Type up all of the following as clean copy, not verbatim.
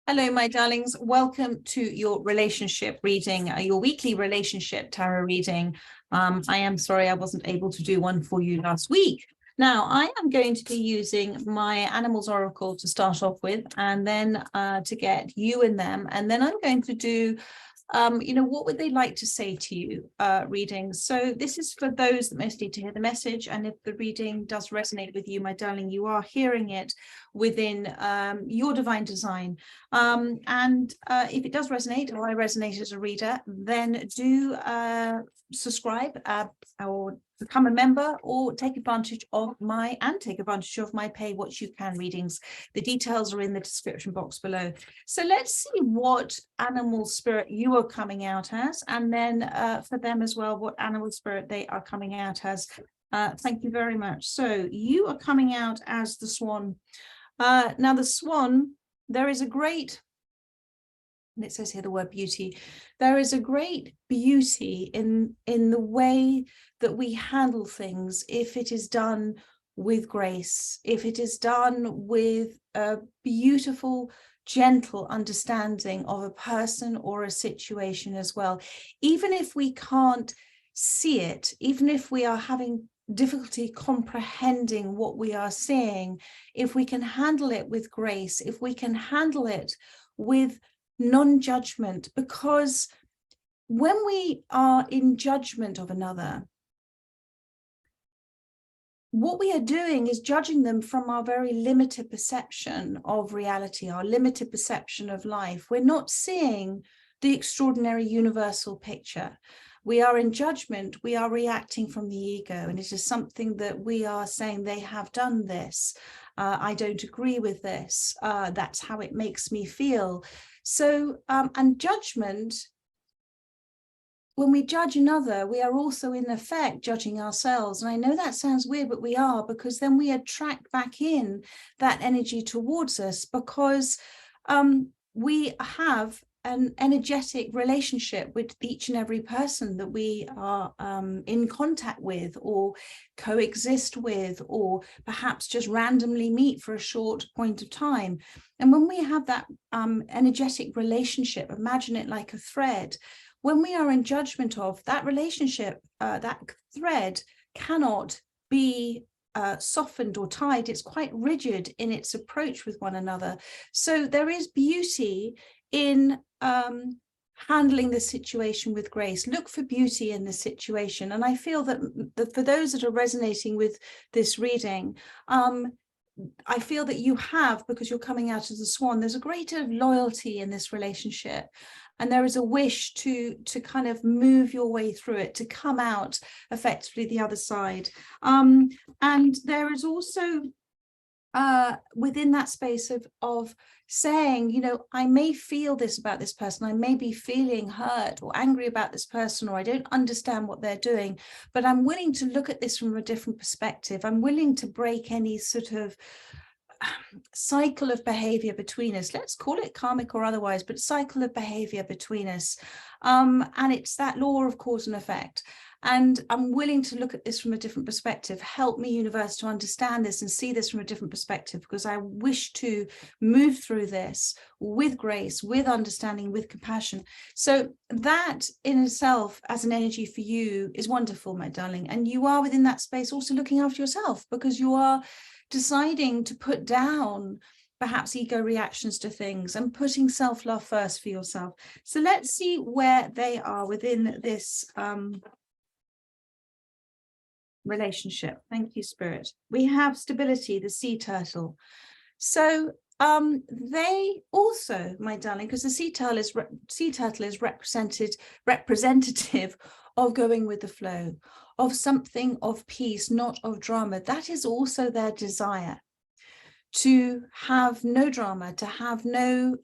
Hello, my darlings. Welcome to your relationship reading, your weekly relationship tarot reading. I am sorry I wasn't able to do one for you last week. Now, I am going to be using my Animals Oracle to start off with, and then to get you and them. And then I'm going to do what would they like to say to you readings. So this is for those that most need to hear the message. And if the reading does resonate with you, my darling, you are hearing it within your divine design. If it does resonate, or I resonate as a reader, then do subscribe or become a member, or take advantage of my pay what you can readings. The details are in the description box below. So let's see what animal spirit you are coming out as, and then for them as well, what animal spirit they are coming out as. Thank you very much. So you are coming out as the Swan. Now the Swan, there is a great, and it says here the word beauty. There is a great beauty in the way that we handle things if it is done with grace, if it is done with a beautiful, gentle understanding of a person or a situation as well. Even if we can't see it, even if we are having difficulty comprehending what we are seeing, if we can handle it with grace, if we can handle it with non-judgment, because when we are in judgment of another, what we are doing is judging them from our very limited perception of reality, our limited perception of life. We're not seeing the extraordinary universal picture. We are in judgment, we are reacting from the ego, and it is something that we are saying, they have done this, I don't agree with this, that's how it makes me feel. So, and judgment, when we judge another, we are also in effect judging ourselves. And I know that sounds weird, but we are, because then we attract back in that energy towards us, because we have an energetic relationship with each and every person that we are in contact with, or coexist with, or perhaps just randomly meet for a short point of time. And when we have that energetic relationship, imagine it like a thread. When we are in judgment of that relationship, that thread cannot be softened or tied. It's quite rigid in its approach with one another. So there is beauty in handling the situation with grace. Look for beauty in the situation. And I feel that for those that are resonating with this reading, I feel that you have, because you're coming out as a Swan, there's a greater loyalty in this relationship. And there is a wish to kind of move your way through it, to come out effectively the other side. And there is also within that space of saying, I may feel this about this person, I may be feeling hurt or angry about this person, or I don't understand what they're doing, but I'm willing to look at this from a different perspective. I'm willing to break any sort of cycle of behavior between us, let's call it karmic or otherwise, but cycle of behavior between us. And it's that law of cause and effect. And I'm willing to look at this from a different perspective. Help me, universe, to understand this and see this from a different perspective, because I wish to move through this with grace, with understanding, with compassion. So that in itself, as an energy for you, is wonderful, my darling. And you are within that space also looking after yourself, because you are deciding to put down perhaps ego reactions to things and putting self-love first for yourself. So let's see where they are within this relationship. Thank you, Spirit. We have stability, the sea turtle. So they also, my darling, because the sea turtle is representative of going with the flow, of something of peace, not of drama. That is also their desire, to have no drama, to have no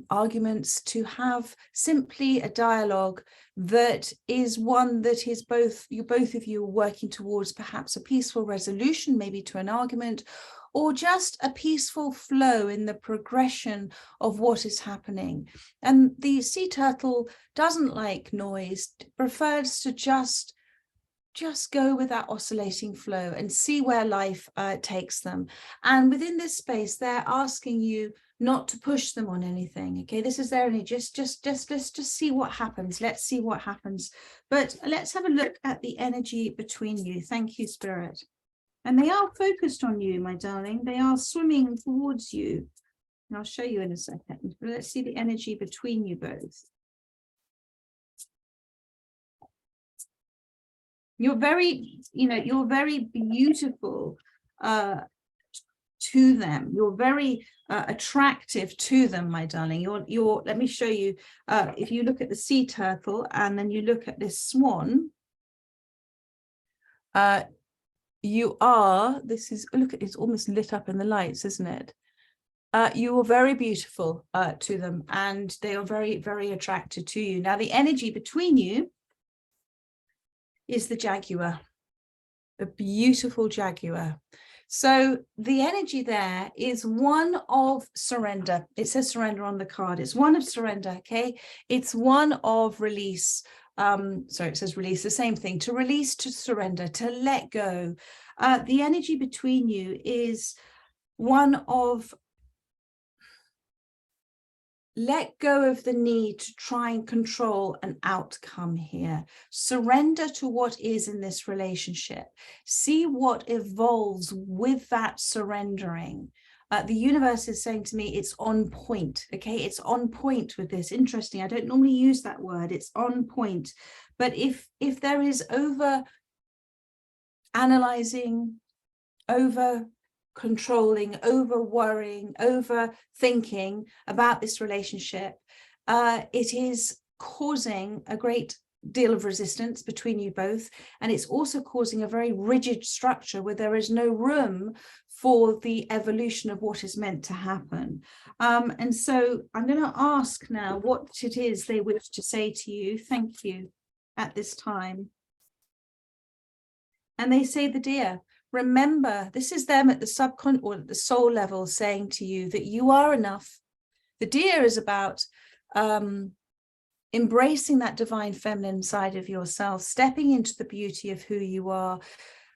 arguments, to have simply a dialogue that is one that is both of you are working towards perhaps a peaceful resolution, maybe to an argument, or just a peaceful flow in the progression of what is happening. And the sea turtle doesn't like noise, prefers to just go with that oscillating flow and see where life takes them. And within this space, they're asking you not to push them on anything. Okay, this is their energy. Let's just see what happens. Let's see what happens. But let's have a look at the energy between you. Thank you, Spirit. And they are focused on you, my darling. They are swimming towards you. And I'll show you in a second. But let's see the energy between you both. You're very, you're very beautiful to them. You're very attractive to them, my darling. You're. Let me show you. If you look at the sea turtle and then you look at this swan, you are. This is, look, it's almost lit up in the lights, isn't it? You are very beautiful to them, and they are very, very attracted to you. Now, the energy between you is the jaguar, a beautiful jaguar. So the energy there is one of surrender. It says surrender on the card. It's one of surrender, okay? It's one of release. Sorry, it says release, the same thing. To release, to surrender, to let go. The energy between you is one of let go of the need to try and control an outcome here. Surrender to what is in this relationship. See what evolves with that surrendering. The universe is saying to me, it's on point. Okay, it's on point with this. Interesting. I don't normally use that word. It's on point. But if there is over analyzing, over controlling, over worrying, over thinking about this relationship, it is causing a great deal of resistance between you both, and it's also causing a very rigid structure where there is no room for the evolution of what is meant to happen. And so I'm going to ask now what it is they wish to say to you. Thank you at this time. And they say the dear. Remember, this is them at the subconscious or at the soul level saying to you that you are enough. The deer is about embracing that divine feminine side of yourself, stepping into the beauty of who you are,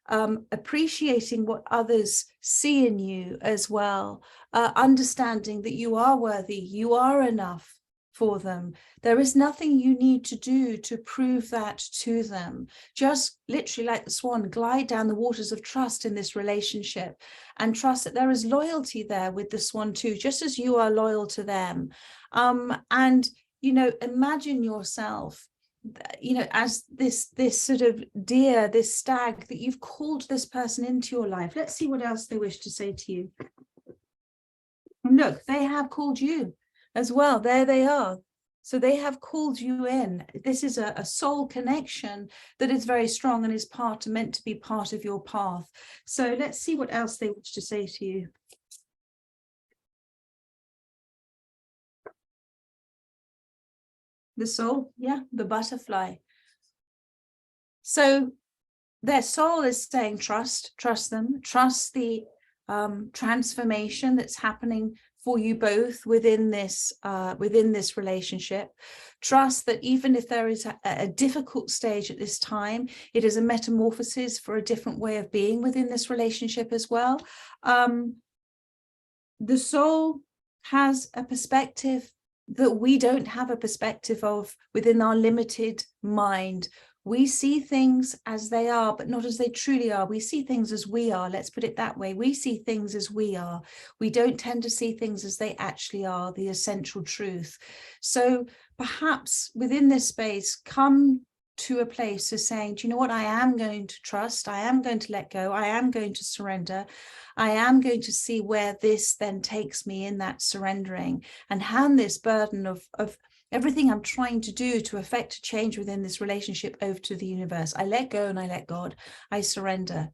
appreciating what others see in you as well, understanding that you are worthy, you are enough for them. There is nothing you need to do to prove that to them. Just literally like the swan, glide down the waters of trust in this relationship and trust that there is loyalty there with the swan too, just as you are loyal to them. And, imagine yourself, as this sort of deer, this stag, that you've called this person into your life. Let's see what else they wish to say to you. And look, they have called you as well. There they are. So they have called you in. This is a soul connection that is very strong and is meant to be part of your path. So let's see what else they wish to say to you. The soul, yeah, the butterfly. So their soul is saying, trust them, trust the transformation that's happening for you both within this relationship. Trust that even if there is a difficult stage at this time, it is a metamorphosis for a different way of being within this relationship as well. The soul has a perspective that we don't have a perspective of within our limited mind. We see things as they are, but not as they truly are. We see things as we are. Let's put it that way. We see things as we are. We don't tend to see things as they actually are, the essential truth. So perhaps within this space, come to a place of saying, do you know what? I am going to trust. I am going to let go. I am going to surrender. I am going to see where this then takes me in that surrendering, and hand this burden of everything I'm trying to do to affect a change within this relationship over to the universe. I let go and I let God. I surrender.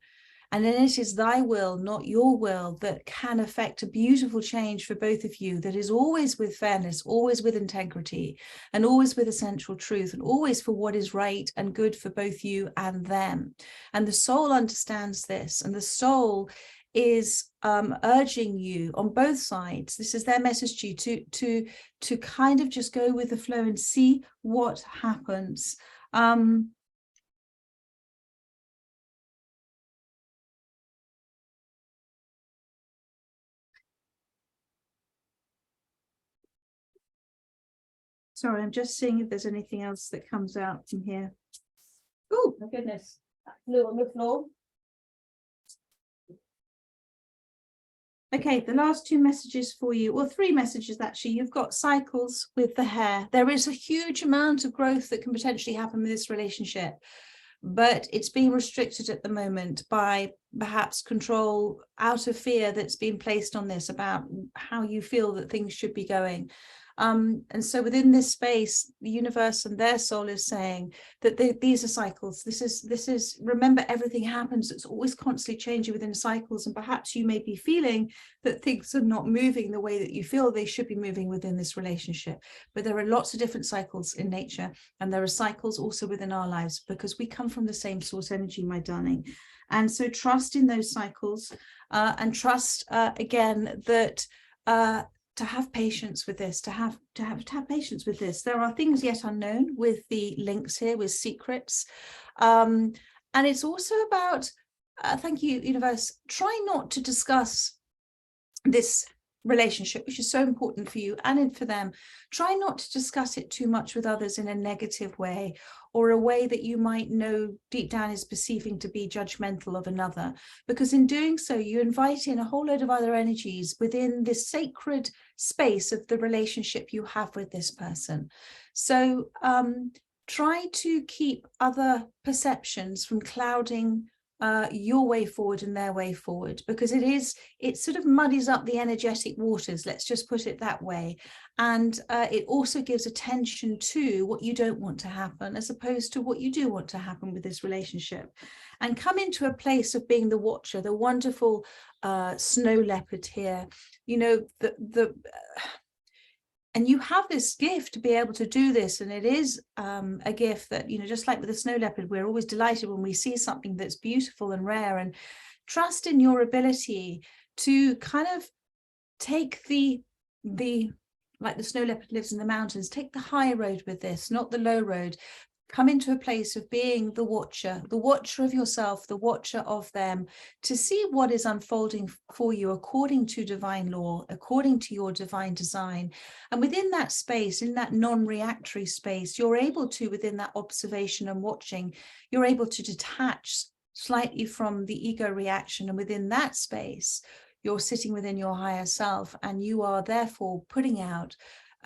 And then it is thy will, not your will, that can affect a beautiful change for both of you, that is always with fairness, always with integrity, and always with essential truth, and always for what is right and good for both you and them. And the soul understands this, and the soul is urging you on both sides. This is their message to you to kind of just go with the flow and see what happens. Sorry, I'm just seeing if there's anything else that comes out from here. Oh, my goodness. That flew on the floor. Okay, the last two messages for you, or three messages actually. You've got cycles with the hair. There is a huge amount of growth that can potentially happen with this relationship, but it's being restricted at the moment by perhaps control out of fear that's been placed on this about how you feel that things should be going. And so within this space, the universe and their soul is saying that these are cycles. This is, remember, everything happens. It's always constantly changing within cycles. And perhaps you may be feeling that things are not moving the way that you feel they should be moving within this relationship. But there are lots of different cycles in nature. And there are cycles also within our lives, because we come from the same source energy, my darling. And so trust in those cycles, and trust again that to have patience with this, to have patience with this. There are things yet unknown with the links here, with secrets. And it's also about, thank you, universe, try not to discuss this relationship, which is so important for you and for them. Try not to discuss it too much with others in a negative way, or a way that you might know deep down is perceiving to be judgmental of another, because in doing so you invite in a whole load of other energies within this sacred space of the relationship you have with this person. So try to keep other perceptions from clouding your way forward and their way forward, because it sort of muddies up the energetic waters, let's just put it that way. And it also gives attention to what you don't want to happen, as opposed to what you do want to happen with this relationship. And come into a place of being the watcher, the wonderful snow leopard here, you know, and you have this gift to be able to do this. And it is a gift that, you know, just like with the snow leopard, we're always delighted when we see something that's beautiful and rare, and trust in your ability to kind of take the like the snow leopard lives in the mountains, take the high road with this, not the low road. Come into a place of being the watcher of yourself, the watcher of them, to see what is unfolding for you according to divine law, according to your divine design. And within that space, in that non-reactory space, you're able to, within that observation and watching, you're able to detach slightly from the ego reaction. And within that space, you're sitting within your higher self, and you are therefore putting out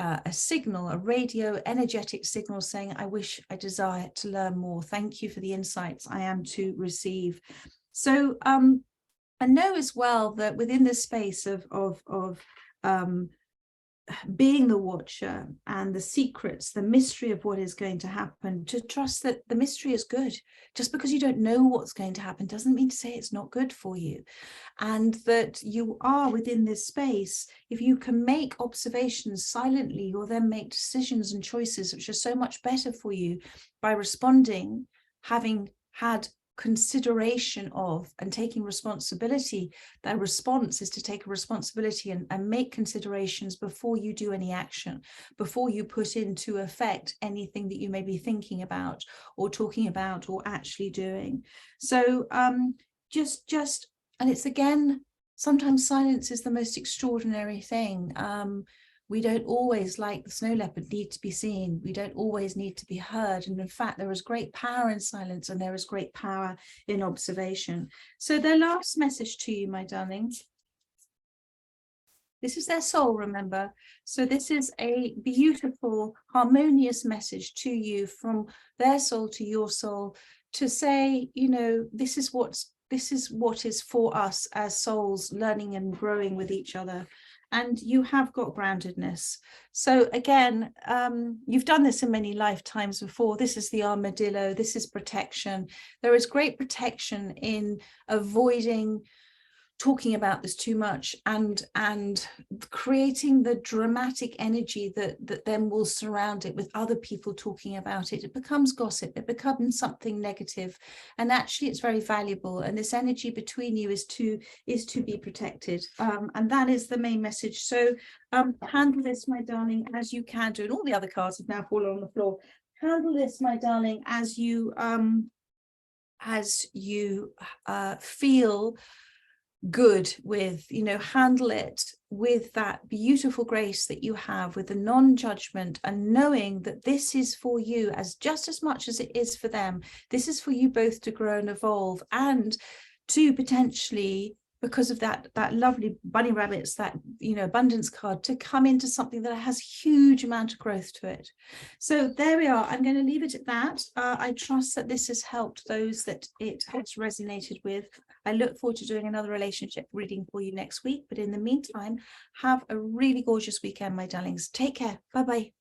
a signal, a radio energetic signal saying, I wish, I desire to learn more. Thank you for the insights I am to receive. So I know as well that within this space of being the watcher and the secrets, the mystery of what is going to happen, to trust that the mystery is good. Just because you don't know what's going to happen doesn't mean to say it's not good for you. And that you are within this space, if you can make observations silently, you'll then make decisions and choices which are so much better for you by responding, having had consideration of and taking responsibility. That response is to take a responsibility and make considerations before you do any action, before you put into effect anything that you may be thinking about or talking about or actually doing. So just and it's, again, sometimes silence is the most extraordinary thing. We don't always, like the snow leopard, need to be seen. We don't always need to be heard. And in fact, there is great power in silence, and there is great power in observation. So their last message to you, my darlings, this is their soul, remember. So this is a beautiful, harmonious message to you from their soul to your soul, to say, you know, this is what is for us as souls, learning and growing with each other. And you have got groundedness. So again, you've done this in many lifetimes before. This is the armadillo. This is protection. There is great protection in avoiding talking about this too much and creating the dramatic energy that then will surround it with other people talking about it. It becomes gossip, it becomes something negative, and actually it's very valuable. And this energy between you is to be protected, and that is the main message. So handle this, my darling, as you can do. And all the other cards have now fallen on the floor. Handle this, my darling, as you feel good with, you know, handle it with that beautiful grace that you have, with the non-judgment, and knowing that this is for you as just as much as it is for them. This is for you both to grow and evolve, and to potentially, because of that lovely bunny rabbits, that, you know, abundance card, to come into something that has huge amount of growth to it. So there we are. I'm going to leave it at that. I trust that this has helped those that it has resonated with. I look forward to doing another relationship reading for you next week, but in the meantime, have a really gorgeous weekend, my darlings. Take care. Bye bye.